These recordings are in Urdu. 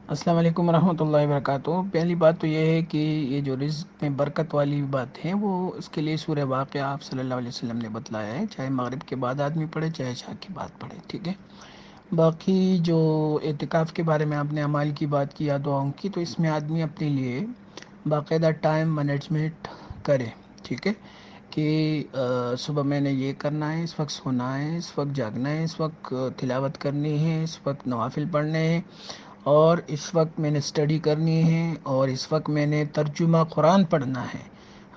السلام علیکم ورحمۃ اللہ وبرکاتہ۔ پہلی بات تو یہ ہے کہ یہ جو رزق میں برکت والی بات ہے وہ اس کے لیے سورہ واقعہ آپ صلی اللہ علیہ وسلم نے بتلایا ہے، چاہے مغرب کے بعد آدمی پڑھے چاہے عشاء کے بعد پڑھے، ٹھیک ہے۔ باقی جو اعتکاف کے بارے میں آپ نے اعمال کی بات کی یا دعاؤں کی، تو اس میں آدمی اپنے لیے باقاعدہ ٹائم مینجمنٹ کرے، ٹھیک ہے، کہ صبح میں نے یہ کرنا ہے، اس وقت سونا ہے، اس وقت جاگنا ہے، اس وقت تلاوت کرنی ہے، اس وقت نوافل پڑھنے ہیں، اور اس وقت میں نے اسٹڈی کرنی ہے، اور اس وقت میں نے ترجمہ قرآن پڑھنا ہے۔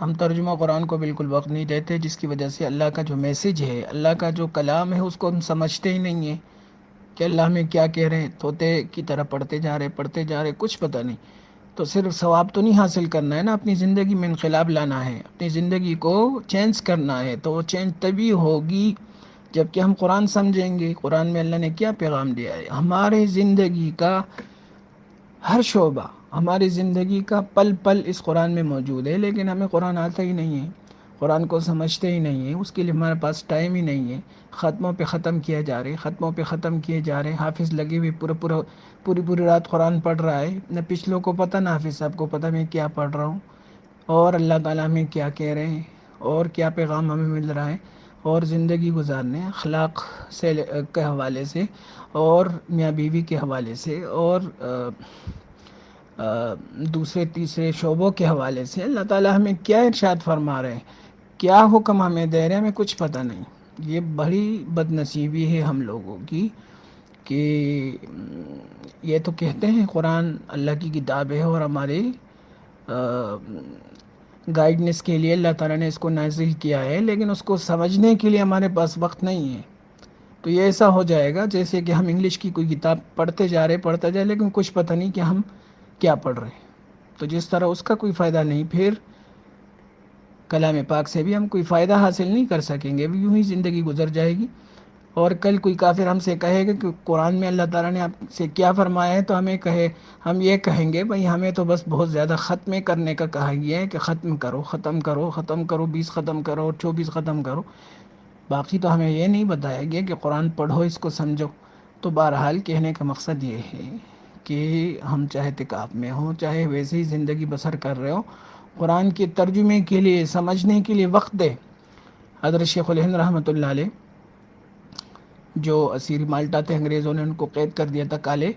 ہم ترجمہ قرآن کو بالکل وقت نہیں دیتے، جس کی وجہ سے اللہ کا جو میسج ہے، اللہ کا جو کلام ہے، اس کو ہم سمجھتے ہی نہیں ہیں کہ اللہ ہمیں کیا کہہ رہے ہیں۔ طوطے کی طرح پڑھتے جا رہے کچھ پتہ نہیں۔ تو صرف ثواب تو نہیں حاصل کرنا ہے نا، اپنی زندگی میں انقلاب لانا ہے، اپنی زندگی کو چینج کرنا ہے۔ تو وہ چینج تبھی ہوگی جب کہ ہم قرآن سمجھیں گے۔ قرآن میں اللہ نے کیا پیغام دیا ہے؟ ہمارے زندگی کا ہر شعبہ، ہماری زندگی کا پل پل اس قرآن میں موجود ہے، لیکن ہمیں قرآن آتا ہی نہیں ہے، قرآن کو سمجھتے ہی نہیں ہیں، اس کے لیے ہمارے پاس ٹائم ہی نہیں ہے۔ ختموں پہ ختم کیا جا رہے، ختموں پہ ختم کیے جا رہے، حافظ لگے ہوئے پوری رات قرآن پڑھ رہا ہے، نہ پچھلوں کو پتہ نہ حافظ صاحب کو پتہ میں کیا پڑھ رہا ہوں، اور اللہ تعالیٰ ہمیں کیا کہہ رہے ہیں، اور کیا پیغام ہمیں مل رہا ہے، اور زندگی گزارنے اخلاق سے کے حوالے سے، اور میاں بیوی کے حوالے سے، اور دوسرے تیسرے شعبوں کے حوالے سے اللہ تعالیٰ ہمیں کیا ارشاد فرما رہے ہیں، کیا حکم ہمیں دے رہے ہیں، ہمیں کچھ پتہ نہیں۔ یہ بڑی بد نصیبی ہے ہم لوگوں کی کہ یہ تو کہتے ہیں قرآن اللہ کی کتاب ہے، اور ہمارے گائیڈنس کے لیے اللہ تعالیٰ نے اس کو نازل کیا ہے، لیکن اس کو سمجھنے کے لیے ہمارے پاس وقت نہیں ہے۔ تو یہ ایسا ہو جائے گا جیسے کہ ہم انگلش کی کوئی کتاب پڑھتے جا رہے لیکن کچھ پتہ نہیں کہ ہم کیا پڑھ رہے ہیں۔ تو جس طرح اس کا کوئی فائدہ نہیں، پھر کلام پاک سے بھی ہم کوئی فائدہ حاصل نہیں کر سکیں گے، یوں ہی زندگی گزر جائے گی۔ اور کل کوئی کافر ہم سے کہے گا کہ قرآن میں اللہ تعالیٰ نے آپ سے کیا فرمایا ہے، تو ہم یہ کہیں گے بھئی ہمیں تو بس بہت زیادہ ختمیں کرنے کا کہا گیا ہے کہ ختم کرو ختم کرو ختم کرو، 20 ختم کرو، 24 ختم کرو۔ باقی تو ہمیں یہ نہیں بتایا گیا کہ قرآن پڑھو، اس کو سمجھو۔ تو بہرحال کہنے کا مقصد یہ ہے کہ ہم چاہے اعتکاف میں ہوں، چاہے ویسے ہی زندگی بسر کر رہے ہوں، قرآن کے ترجمے کے لیے، سمجھنے کے لیے وقت دے۔ حضرت شیخ الہند رحمۃ اللہ علیہ، جو اسیر مالٹا تھے، انگریزوں نے ان کو قید کر دیا تھا کالے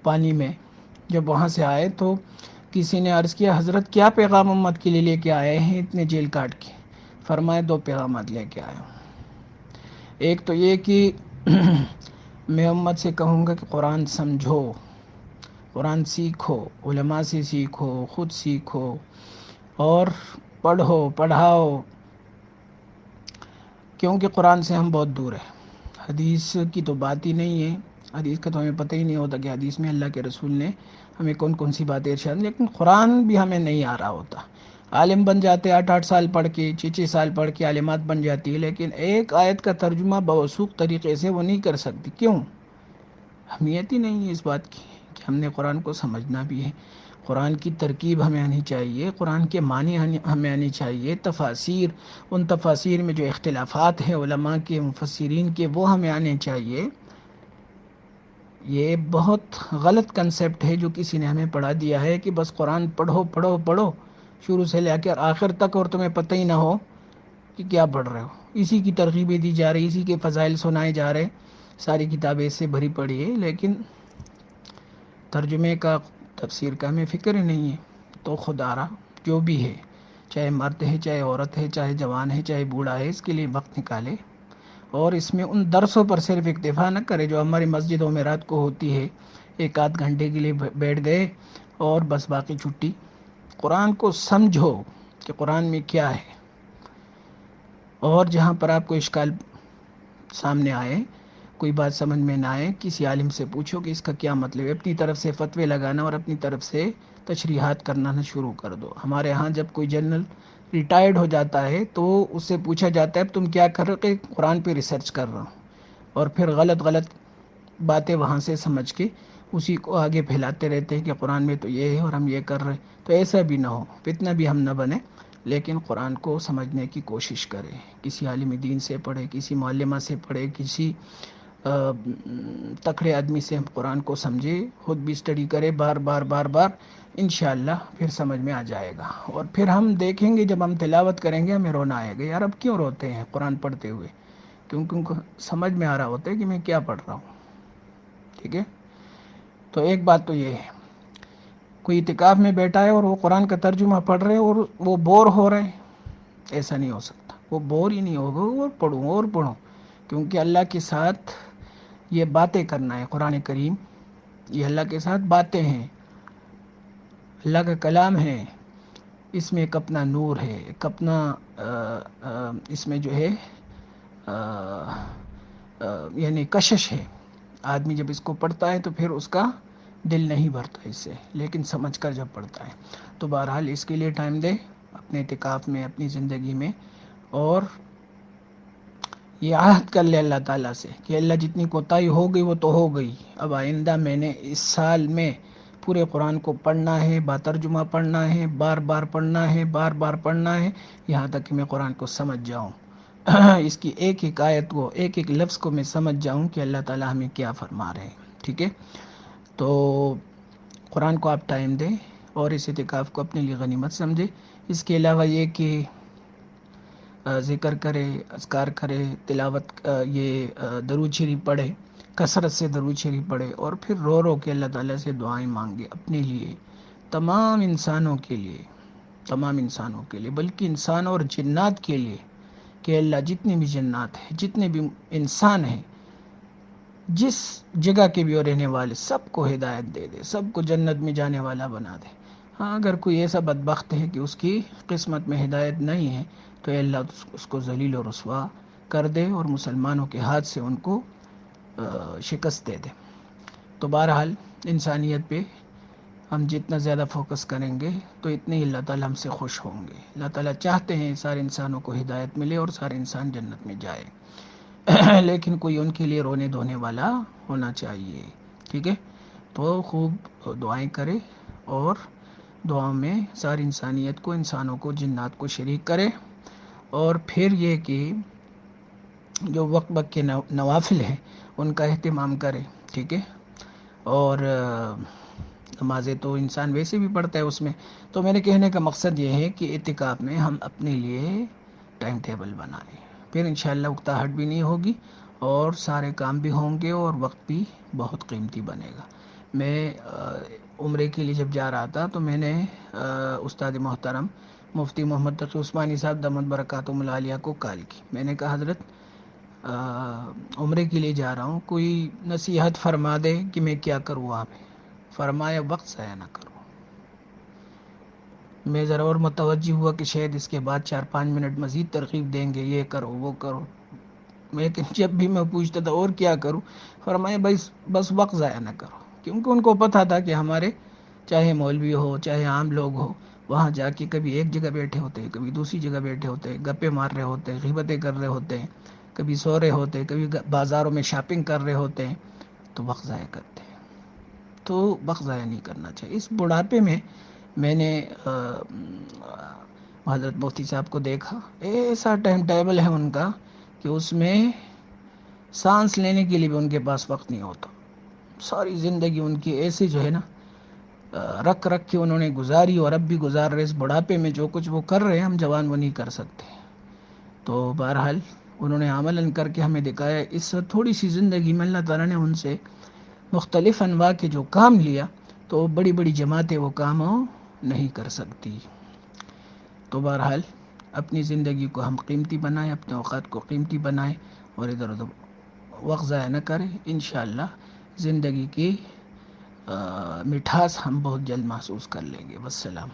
پانی میں، جب وہاں سے آئے تو کسی نے عرض کیا حضرت کیا پیغام امت کے لیے لے کے آئے ہیں اتنے جیل کاٹ کے؟ فرمائے 2 پیغامات لے کے آیا ہوں۔ ایک تو یہ کہ میں امت سے کہوں گا کہ قرآن سمجھو، قرآن سیکھو، علماء سے سیکھو، خود سیکھو، اور پڑھو پڑھاؤ، کیونکہ قرآن سے ہم بہت دور ہیں۔ حدیث کی تو بات ہی نہیں ہے، حدیث کا تو ہمیں پتہ ہی نہیں ہوتا کہ حدیث میں اللہ کے رسول نے ہمیں کون کون سی باتیں ارشاد، لیکن قرآن بھی ہمیں نہیں آ رہا ہوتا۔ عالم بن جاتے 8 سال پڑھ کے، 6 سال پڑھ کے عالمات بن جاتی ہے، لیکن ایک آیت کا ترجمہ بوثوق طریقے سے وہ نہیں کر سکتی۔ کیوں؟ اہمیت ہی نہیں ہے اس بات کی کہ ہم نے قرآن کو سمجھنا بھی ہے، قرآن کی ترکیب ہمیں آنی چاہیے، قرآن کے معنی ہمیں آنی چاہیے، تفاسیر، ان تفاسیر میں جو اختلافات ہیں علماء کے، مفسرین کے، وہ ہمیں آنے چاہیے۔ یہ بہت غلط کنسپٹ ہے جو کسی نے ہمیں پڑھا دیا ہے کہ بس قرآن پڑھو پڑھو پڑھو شروع سے لے کر آخر تک، اور تمہیں پتہ ہی نہ ہو کہ کیا پڑھ رہے ہو۔ اسی کی ترغیبیں دی جا رہی، اسی کے فضائل سنائے جا رہے، ساری کتابیں اس سے بھری پڑی ہے، لیکن ترجمے کا، تفسیر کا ہمیں فکر ہی نہیں ہے۔ تو خدا را جو بھی ہے، چاہے مرد ہے چاہے عورت ہے، چاہے جوان ہے چاہے بوڑھا ہے، اس کے لیے وقت نکالے، اور اس میں ان درسوں پر صرف اکتفا نہ کرے جو ہماری مسجدوں میں رات کو ہوتی ہے، 1 آدھ گھنٹے کے لیے بیٹھ گئے اور بس باقی چھٹی۔ قرآن کو سمجھو کہ قرآن میں کیا ہے، اور جہاں پر آپ کو اشکال سامنے آئے، کوئی بات سمجھ میں نہ آئے، کسی عالم سے پوچھو کہ اس کا کیا مطلب ہے۔ اپنی طرف سے فتوے لگانا اور اپنی طرف سے تشریحات کرنا نہ شروع کر دو۔ ہمارے ہاں جب کوئی جنرل ریٹائرڈ ہو جاتا ہے تو اس سے پوچھا جاتا ہے تم کیا کر رہے؟ کہ قرآن پہ ریسرچ کر رہا ہوں، اور پھر غلط غلط باتیں وہاں سے سمجھ کے اسی کو آگے پھیلاتے رہتے ہیں کہ قرآن میں تو یہ ہے اور ہم یہ کر رہے ہیں۔ تو ایسا بھی نہ ہو، فتنہ بھی ہم نہ بنیں، لیکن قرآن کو سمجھنے کی کوشش کریں۔ کسی عالم دین سے پڑھے، کسی معلمہ سے پڑھے، کسی تکڑے آدمی سے ہم قرآن کو سمجھے، خود بھی اسٹڈی کرے بار بار بار بار، انشاءاللہ پھر سمجھ میں آ جائے گا. اور پھر ہم دیکھیں گے جب ہم تلاوت کریں گے ہمیں رونا آئے گا، یار اب کیوں روتے ہیں قرآن پڑھتے ہوئے؟ کیونکہ ان کو سمجھ میں آ رہا ہوتا ہے کہ میں کیا پڑھ رہا ہوں. ٹھیک ہے، تو ایک بات تو یہ ہے، کوئی اعتکاف میں بیٹھا ہے اور وہ قرآن کا ترجمہ پڑھ رہے اور وہ بور ہو رہے ہیں، ایسا نہیں ہو سکتا. وہ بور ہی نہیں ہوگا، اور پڑھوں اور پڑھوں، کیونکہ اللہ کے ساتھ یہ باتیں کرنا ہے. قرآن کریم یہ اللہ کے ساتھ باتیں ہیں، اللہ کا کلام ہے. اس میں ایک اپنا نور ہے، ایک اپنا اس میں جو ہے یعنی کشش ہے. آدمی جب اس کو پڑھتا ہے تو پھر اس کا دل نہیں بھرتا اس سے، لیکن سمجھ کر جب پڑھتا ہے. تو بہرحال اس کے لیے ٹائم دے اپنے اعتکاف میں، اپنی زندگی میں، اور یہ عہد کر لے اللہ تعالیٰ سے کہ اللہ جتنی کوتاہی ہو گئی وہ تو ہو گئی، اب آئندہ میں نے اس سال میں پورے قرآن کو پڑھنا ہے، با ترجمہ پڑھنا ہے، بار بار پڑھنا ہے، بار بار پڑھنا ہے، یہاں تک کہ میں قرآن کو سمجھ جاؤں، اس کی ایک ایک آیت کو، ایک ایک لفظ کو میں سمجھ جاؤں کہ اللہ تعالیٰ ہمیں کیا فرما رہے ہیں. ٹھیک ہے، تو قرآن کو آپ ٹائم دیں اور اس اعتکاف کو اپنے لیے غنیمت سمجھے. اس کے علاوہ یہ کہ ذکر کرے، اذکار کرے، تلاوت، یہ درود شریف پڑھے، کثرت سے درود شریف پڑھے، اور پھر رو رو کے اللہ تعالیٰ سے دعائیں مانگے اپنے لیے، تمام انسانوں کے لیے، تمام انسانوں کے لیے، بلکہ انسان اور جنات کے لیے، کہ اللہ جتنے بھی جنات ہیں، جتنے بھی انسان ہیں، جس جگہ کے بھی اور رہنے والے، سب کو ہدایت دے دے، سب کو جنت میں جانے والا بنا دے. ہاں اگر کوئی ایسا بدبخت ہے کہ اس کی قسمت میں ہدایت نہیں ہے تو اللہ اس کو ذلیل و رسوا کر دے اور مسلمانوں کے ہاتھ سے ان کو شکست دے دے. تو بہرحال انسانیت پہ ہم جتنا زیادہ فوکس کریں گے تو اتنے ہی اللہ تعالیٰ ہم سے خوش ہوں گے. اللہ تعالیٰ چاہتے ہیں سارے انسانوں کو ہدایت ملے اور سارے انسان جنت میں جائے، لیکن کوئی ان کے لیے رونے دھونے والا ہونا چاہیے. ٹھیک ہے، تو خوب دعائیں کرے اور دعاؤں میں ساری انسانیت کو، انسانوں کو، جنات کو شریک کرے. اور پھر یہ کہ جو وقت وقت کے نوافل ہیں ان کا اہتمام کرے. ٹھیک ہے، اور نمازیں تو انسان ویسے بھی پڑھتا ہے اس میں. تو میرے کہنے کا مقصد یہ ہے کہ اعتکاف میں ہم اپنے لیے ٹائم ٹیبل بنائیں، پھر انشاءاللہ اکتاہٹ بھی نہیں ہوگی اور سارے کام بھی ہوں گے اور وقت بھی بہت قیمتی بنے گا. میں عمرے کے لیے جب جا رہا تھا تو میں نے استاد محترم مفتی محمد تقی عثمانی صاحب دامت برکاتہم العالیہ کو کال کی. میں نے کہا حضرت عمرے کے لیے جا رہا ہوں، کوئی نصیحت فرما دے کہ میں کیا کروں وہاں پہ. فرمایا وقت ضائع نہ کرو. میں ذرا اور متوجہ ہوا کہ شاید اس کے بعد 4-5 منٹ مزید ترغیب دیں گے، یہ کرو وہ کرو، لیکن جب بھی میں پوچھتا تھا اور کیا کروں، فرمایا بس وقت ضائع نہ کرو. کیونکہ ان کو پتہ تھا کہ ہمارے چاہے مولوی ہو چاہے عام لوگ ہو، وہاں جا کے کبھی ایک جگہ بیٹھے ہوتے ہیں، کبھی دوسری جگہ بیٹھے ہوتے ہیں، گپے مار رہے ہوتے ہیں، غیبتیں کر رہے ہوتے ہیں، کبھی سو رہے ہوتے ہیں، کبھی بازاروں میں شاپنگ کر رہے ہوتے ہیں، تو وقت ضائع کرتے ہیں. تو وقت ضائع نہیں کرنا چاہیے. اس بڑھاپے میں نے حضرت مفتی صاحب کو دیکھا، ایسا ٹائم ٹیبل ہے ان کا کہ اس میں سانس لینے کے لیے بھی ان کے پاس وقت نہیں ہوتا. ساری زندگی ان کی ایسی جو ہے نا رکھ کے انہوں نے گزاری، اور اب بھی گزار رہے. اس بڑھاپے میں جو کچھ وہ کر رہے ہیں ہم جوان وہ نہیں کر سکتے. تو بہرحال انہوں نے عملاً کر کے ہمیں دکھایا. اس تھوڑی سی زندگی میں اللہ تعالیٰ نے ان سے مختلف انواع کے جو کام لیا تو بڑی بڑی جماعتیں وہ کام نہیں کر سکتی. تو بہرحال اپنی زندگی کو ہم قیمتی بنائیں، اپنے اوقات کو قیمتی بنائیں اور ادھر ادھر وقت ضائع نہ کریں. انشاءاللہ زندگی کی مٹھاس ہم بہت جلد محسوس کر لیں گے. والسلام.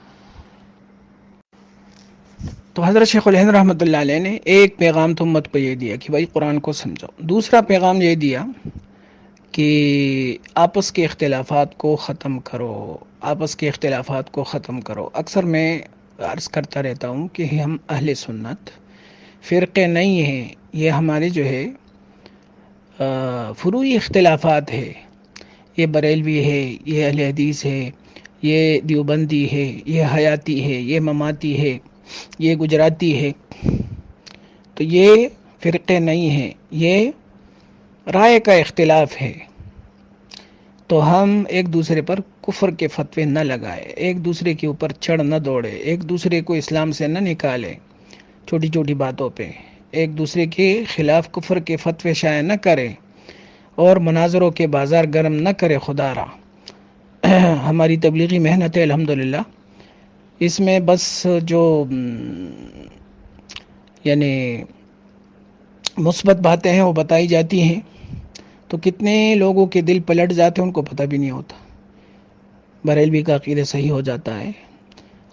تو حضرت شیخ الہند رحمۃ اللہ علیہ نے ایک پیغام تو امت کو یہ دیا کہ بھائی قرآن کو سمجھو. دوسرا پیغام یہ دیا کہ آپس کے اختلافات کو ختم کرو، آپس کے اختلافات کو ختم کرو. اکثر میں عرض کرتا رہتا ہوں کہ ہم اہل سنت فرقے نہیں ہیں، یہ ہمارے جو ہے فروعی اختلافات ہے. یہ بریلوی ہے، یہ اہل حدیث ہے، یہ دیوبندی ہے، یہ حیاتی ہے، یہ مماتی ہے، یہ گجراتی ہے. تو یہ فرقے نہیں ہیں، یہ رائے کا اختلاف ہے تو ہم ایک دوسرے پر کفر کے فتوے نہ لگائے، ایک دوسرے کے اوپر چڑھ نہ دوڑے، ایک دوسرے کو اسلام سے نہ نکالے، چھوٹی چھوٹی باتوں پہ ایک دوسرے کے خلاف کفر کے فتوے شائع نہ کرے اور مناظروں کے بازار گرم نہ کرے خدا را۔ ہماری تبلیغی محنت ہے الحمدللہ، اس میں بس جو یعنی مثبت باتیں ہیں وہ بتائی جاتی ہیں تو کتنے لوگوں کے دل پلٹ جاتے ہیں ان کو پتہ بھی نہیں ہوتا، بریلوی کا عقیدہ صحیح ہو جاتا ہے،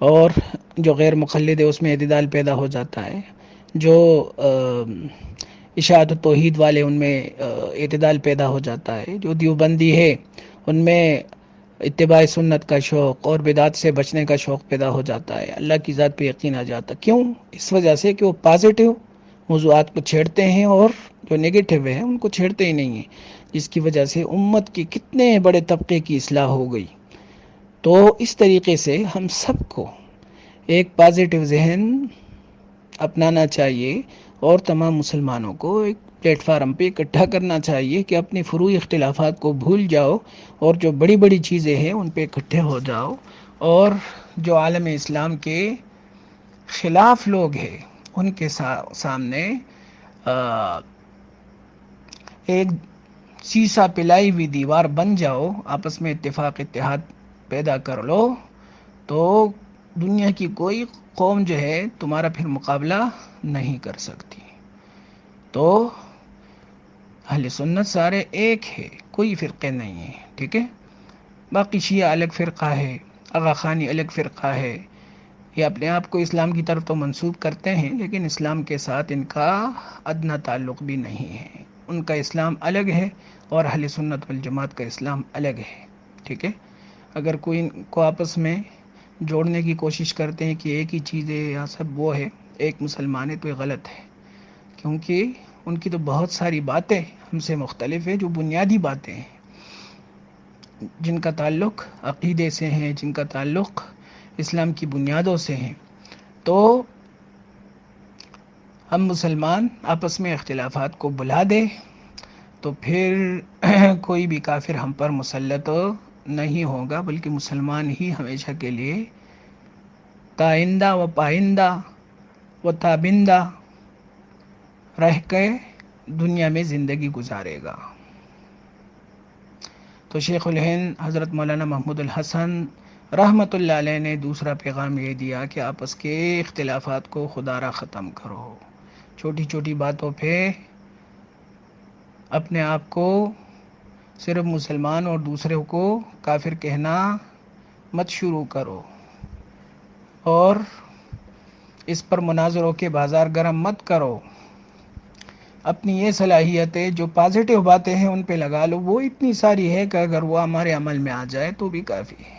اور جو غیر مقلد ہے اس میں اعتدال پیدا ہو جاتا ہے، جو اشاعت توحید والے ان میں اعتدال پیدا ہو جاتا ہے، جو دیوبندی ہے ان میں اتباع سنت کا شوق اور بدعت سے بچنے کا شوق پیدا ہو جاتا ہے، اللہ کی ذات پہ یقین آ جاتا ہے۔ کیوں؟ اس وجہ سے کہ وہ پازیٹیو موضوعات کو چھیڑتے ہیں اور جو نگیٹو ہے ان کو چھیڑتے ہی نہیں ہیں، جس کی وجہ سے امت کی کتنے بڑے طبقے کی اصلاح ہو گئی۔ تو اس طریقے سے ہم سب کو ایک پازیٹیو ذہن اپنانا چاہیے اور تمام مسلمانوں کو ایک پلیٹ فارم پہ اکٹھا کرنا چاہیے کہ اپنی فروعی اختلافات کو بھول جاؤ اور جو بڑی بڑی چیزیں ہیں ان پہ اکٹھے ہو جاؤ، اور جو عالم اسلام کے خلاف لوگ ہیں ان کے سامنے ایک سیسا پلائی ہوئی دیوار بن جاؤ، آپس میں اتفاق اتحاد پیدا کر لو، تو دنیا کی کوئی قوم جو ہے تمہارا پھر مقابلہ نہیں کر سکتی۔ تو اہل سنت سارے ایک ہے، کوئی فرقے نہیں ہے، ٹھیک ہے؟ باقی شیعہ الگ فرقہ ہے، آغا خانی الگ فرقہ ہے، یہ اپنے آپ کو اسلام کی طرف تو منسوب کرتے ہیں لیکن اسلام کے ساتھ ان کا ادنیٰ تعلق بھی نہیں ہے، ان کا اسلام الگ ہے اور اہل سنت والجماعت کا اسلام الگ ہے، ٹھیک ہے؟ اگر کوئی ان کو آپس میں جوڑنے کی کوشش کرتے ہیں کہ ایک ہی چیز ہے یا سب وہ ہے، ایک مسلمان ہے، تو یہ غلط ہے، کیونکہ ان کی تو بہت ساری باتیں ہم سے مختلف ہے، جو بنیادی باتیں ہیں جن کا تعلق عقیدے سے ہیں، جن کا تعلق اسلام کی بنیادوں سے ہیں۔ تو ہم مسلمان آپس میں اختلافات کو بلا دیں تو پھر کوئی بھی کافر ہم پر مسلط نہیں ہوگا، بلکہ مسلمان ہی ہمیشہ کے لیے تائندہ و پائندہ و تابندہ رہ کے دنیا میں زندگی گزارے گا۔ تو شیخ الہند حضرت مولانا محمود الحسن رحمۃ اللہ علیہ نے دوسرا پیغام یہ دیا کہ آپس کے اختلافات کو خدا را ختم کرو، چھوٹی چھوٹی باتوں پہ اپنے آپ کو صرف مسلمان اور دوسروں کو کافر کہنا مت شروع کرو، اور اس پر مناظروں کے بازار گرم مت کرو، اپنی یہ صلاحیتیں جو پازیٹیو باتیں ہیں ان پہ لگا لو، وہ اتنی ساری ہے کہ اگر وہ ہمارے عمل میں آ جائے تو بھی کافی ہے۔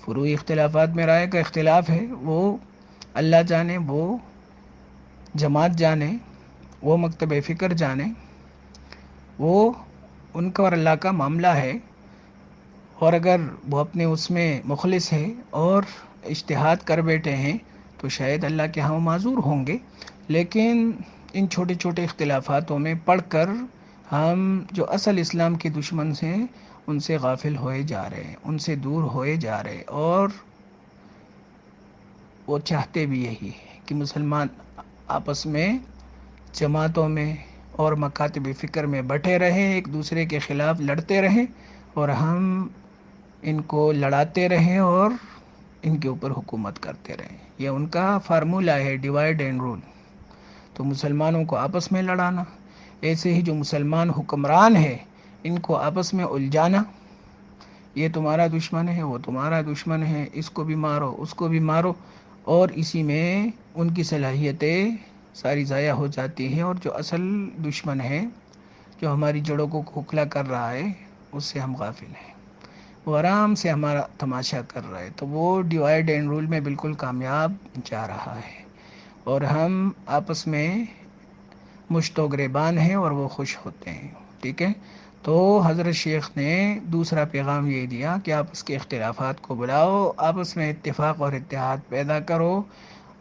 فروعی اختلافات میں رائے کا اختلاف ہے، وہ اللہ جانے، وہ جماعت جانے، وہ مکتب فکر جانے، وہ ان کا اور اللہ کا معاملہ ہے، اور اگر وہ اپنے اس میں مخلص ہے اور اجتہاد کر بیٹھے ہیں تو شاید اللہ کے ہاں معذور ہوں گے، لیکن ان چھوٹے چھوٹے اختلافاتوں میں پڑھ کر ہم جو اصل اسلام کے دشمن ہیں ان سے غافل ہوئے جا رہے ہیں، ان سے دور ہوئے جا رہے، اور وہ چاہتے بھی یہی ہے کہ مسلمان آپس میں جماعتوں میں اور مکاتب فکر میں بٹے رہیں، ایک دوسرے کے خلاف لڑتے رہیں، اور ہم ان کو لڑاتے رہیں اور ان کے اوپر حکومت کرتے رہیں۔ یہ ان کا فارمولہ ہے، ڈیوائیڈ اینڈ رول۔ تو مسلمانوں کو آپس میں لڑانا، ایسے ہی جو مسلمان حکمران ہے ان کو آپس میں الجھانا، یہ تمہارا دشمن ہے، وہ تمہارا دشمن ہے، اس کو بھی مارو، اس کو بھی مارو، اور اسی میں ان کی صلاحیتیں ساری ضائع ہو جاتی ہیں، اور جو اصل دشمن ہے جو ہماری جڑوں کو کھوکھلا کر رہا ہے اس سے ہم غافل ہیں، وہ آرام سے ہمارا تماشا کر رہا ہے، تو وہ ڈیوائیڈ اینڈ رول میں بالکل کامیاب جا رہا ہے، اور ہم آپس میں مشت و گریبان ہیں اور وہ خوش ہوتے ہیں، ٹھیک ہے؟ تو حضرت شیخ نے دوسرا پیغام یہ دیا کہ آپس کے اختلافات کو بلاؤ، آپس میں اتفاق اور اتحاد پیدا کرو،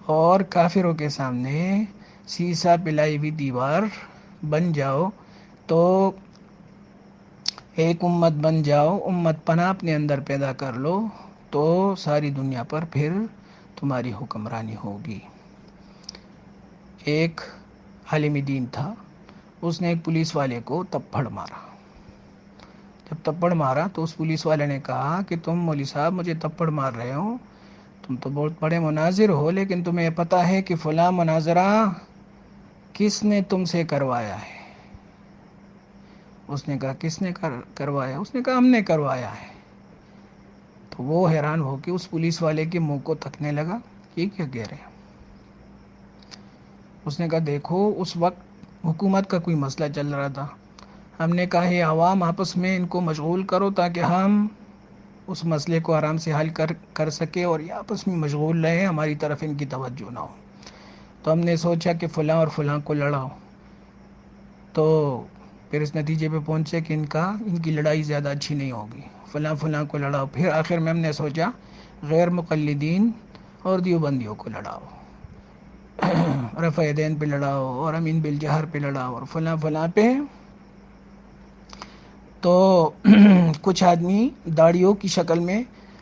اور کافروں کے سامنے سیسا پلائی ہوئی دیوار بن جاؤ تو ایک امت بن جاؤ، امت پناہ اپنے اندر پیدا کر لو، تو ساری دنیا پر پھر تمہاری حکمرانی ہوگی۔ ایک عالم دین تھا، اس نے ایک پولیس والے کو تپڑ مارا۔ جب تپڑ مارا تو اس پولیس والے نے کہا کہ تم مولوی صاحب مجھے تپڑ مار رہے ہو، تم تو بہت بڑے مناظر ہو، لیکن تمہیں پتہ ہے کہ فلاں مناظرہ کس نے تم سے کروایا ہے؟ اس نے کہا کس نے کروایا؟ اس نے کہا ہم نے کروایا ہے۔ تو وہ حیران ہو کے اس پولیس والے کے منہ کو تکنے لگا، یہ کیا کہہ رہے ہیں؟ اس نے کہا دیکھو اس وقت حکومت کا کوئی مسئلہ چل رہا تھا، ہم نے کہا یہ عوام آپس میں ان کو مشغول کرو تاکہ ہم اس مسئلے کو آرام سے حل کر سکے، اور یہ آپس میں مشغول رہے، ہماری طرف ان کی توجہ نہ ہو۔ تو ہم نے سوچا کہ فلاں اور فلاں کو لڑاؤ، تو پھر اس نتیجے پہ پہنچے کہ ان کی لڑائی زیادہ اچھی نہیں ہوگی، فلاں فلاں کو لڑاؤ۔ پھر آخر میں ہم نے سوچا غیر مقلدین اور دیوبندیوں کو لڑاؤ، رفع یدین پہ لڑاؤ، اور امین بالجہر پہ لڑاؤ، اور فلاں فلاں پہ۔ تو کچھ آدمی داڑھیوں کی شکل میں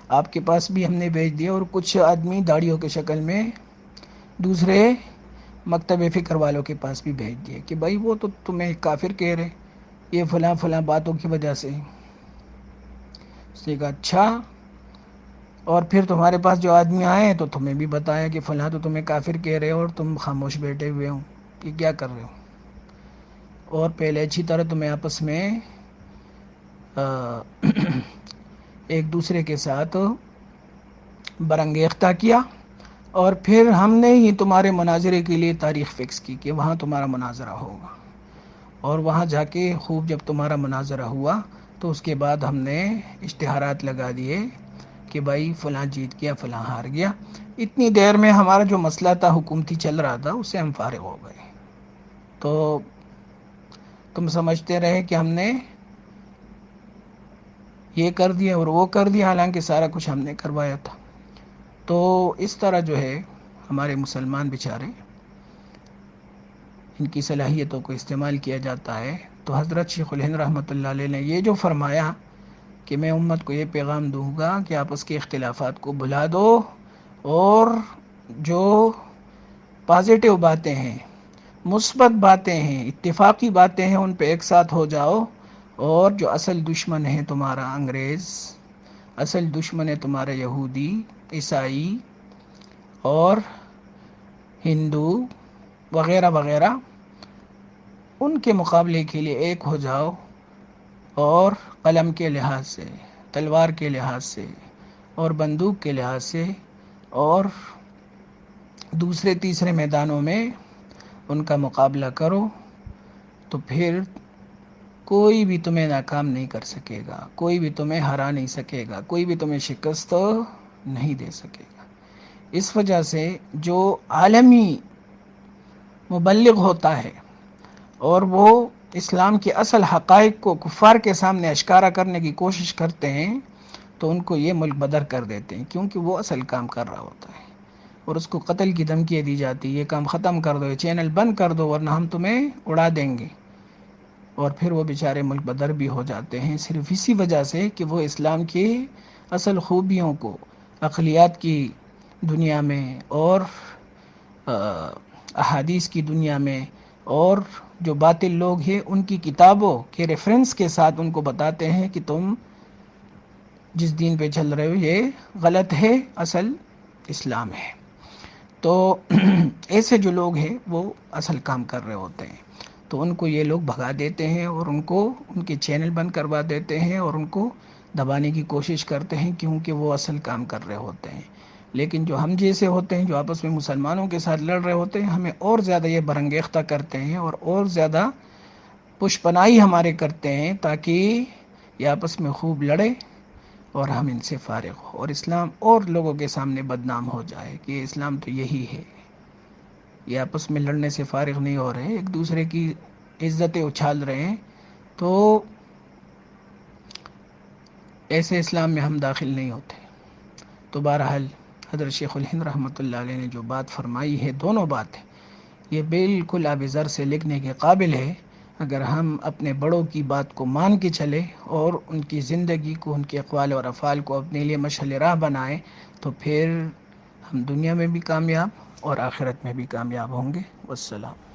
آپ کے پاس بھی ہم نے بھیج دیا، اور کچھ آدمی داڑھیوں کی شکل میں دوسرے مکتب فکر والوں کے پاس بھی بھیج دیے کہ بھائی وہ تو تمہیں کافر کہہ رہے یہ فلاں فلاں باتوں کی وجہ سے۔ اس نے کہا اچھا، اور پھر تمہارے پاس جو آدمی آئے تو تمہیں بھی بتایا کہ فلاں تو تمہیں کافر کہہ رہے ہو، اور تم خاموش بیٹھے ہوئے ہو کہ کیا کر رہے ہو، اور پہلے اچھی طرح تمہیں آپس میں ایک دوسرے کے ساتھ برانگیختہ کیا، اور پھر ہم نے ہی تمہارے مناظرے کے لیے تاریخ فکس کی کہ وہاں تمہارا مناظرہ ہوگا، اور وہاں جا کے خوب جب تمہارا مناظرہ ہوا تو اس کے بعد ہم نے اشتہارات لگا دیے کہ بھائی فلاں جیت گیا فلاں ہار گیا۔ اتنی دیر میں ہمارا جو مسئلہ تھا حکومتی چل رہا تھا اس سے ہم فارغ ہو گئے۔ تو تم سمجھتے رہے کہ ہم نے یہ کر دیا اور وہ کر دیا، حالانکہ سارا کچھ ہم نے کروایا تھا۔ تو اس طرح جو ہے ہمارے مسلمان بیچارے، ان کی صلاحیتوں کو استعمال کیا جاتا ہے۔ تو حضرت شیخ الہند رحمۃ اللہ علیہ نے یہ جو فرمایا کہ میں امت کو یہ پیغام دوں گا کہ آپس کے اختلافات کو بھلا دو، اور جو پازیٹیو باتیں ہیں، مثبت باتیں ہیں، اتفاقی باتیں ہیں، ان پہ ایک ساتھ ہو جاؤ، اور جو اصل دشمن ہے تمہارا انگریز، اصل دشمن ہے تمہارا یہودی، عیسائی اور ہندو وغیرہ وغیرہ، ان کے مقابلے کے لیے ایک ہو جاؤ، اور قلم کے لحاظ سے، تلوار کے لحاظ سے، اور بندوق کے لحاظ سے، اور دوسرے تیسرے میدانوں میں ان کا مقابلہ کرو، تو پھر کوئی بھی تمہیں ناکام نہیں کر سکے گا، کوئی بھی تمہیں ہرا نہیں سکے گا، کوئی بھی تمہیں شکست نہیں دے سکے گا۔ اس وجہ سے جو عالمی مبلغ ہوتا ہے اور وہ اسلام کے اصل حقائق کو کفار کے سامنے اشکارا کرنے کی کوشش کرتے ہیں، تو ان کو یہ ملک بدر کر دیتے ہیں، کیونکہ وہ اصل کام کر رہا ہوتا ہے، اور اس کو قتل کی دھمکیاں دی جاتی ہے، یہ کام ختم کر دو، یہ چینل بند کر دو ورنہ ہم تمہیں اڑا دیں گے، اور پھر وہ بیچارے ملک بدر بھی ہو جاتے ہیں، صرف اسی وجہ سے کہ وہ اسلام کی اصل خوبیوں کو عقلیات کی دنیا میں اور احادیث کی دنیا میں، اور جو باطل لوگ ہیں ان کی کتابوں کے ریفرنس کے ساتھ ان کو بتاتے ہیں کہ تم جس دین پہ چل رہے ہو یہ غلط ہے، اصل اسلام ہے۔ تو ایسے جو لوگ ہیں وہ اصل کام کر رہے ہوتے ہیں، تو ان کو یہ لوگ بھگا دیتے ہیں، اور ان کے چینل بند کروا دیتے ہیں، اور ان کو دبانے کی کوشش کرتے ہیں، کیونکہ وہ اصل کام کر رہے ہوتے ہیں۔ لیکن جو ہم جیسے ہوتے ہیں، جو آپس میں مسلمانوں کے ساتھ لڑ رہے ہوتے ہیں، ہمیں اور زیادہ یہ برانگیختہ کرتے ہیں، اور زیادہ پشپنائی ہمارے کرتے ہیں، تاکہ یہ آپس میں خوب لڑے اور ہم ان سے فارغ ہو، اور اسلام اور لوگوں کے سامنے بدنام ہو جائے کہ اسلام تو یہی ہے۔ یہ آپس میں لڑنے سے فارغ نہیں ہو رہے، ایک دوسرے کی عزتیں اچھال رہے ہیں، تو ایسے اسلام میں ہم داخل نہیں ہوتے۔ تو بہرحال حضرت شیخ الہند رحمۃ اللہ علیہ نے جو بات فرمائی ہے، دونوں باتیں یہ بالکل آب زر سے لکھنے کے قابل ہے، اگر ہم اپنے بڑوں کی بات کو مان کے چلیں اور ان کی زندگی کو، ان کے اقوال اور افعال کو اپنے لیے مشعل راہ بنائیں، تو پھر ہم دنیا میں بھی کامیاب اور آخرت میں بھی کامیاب ہوں گے۔ والسلام۔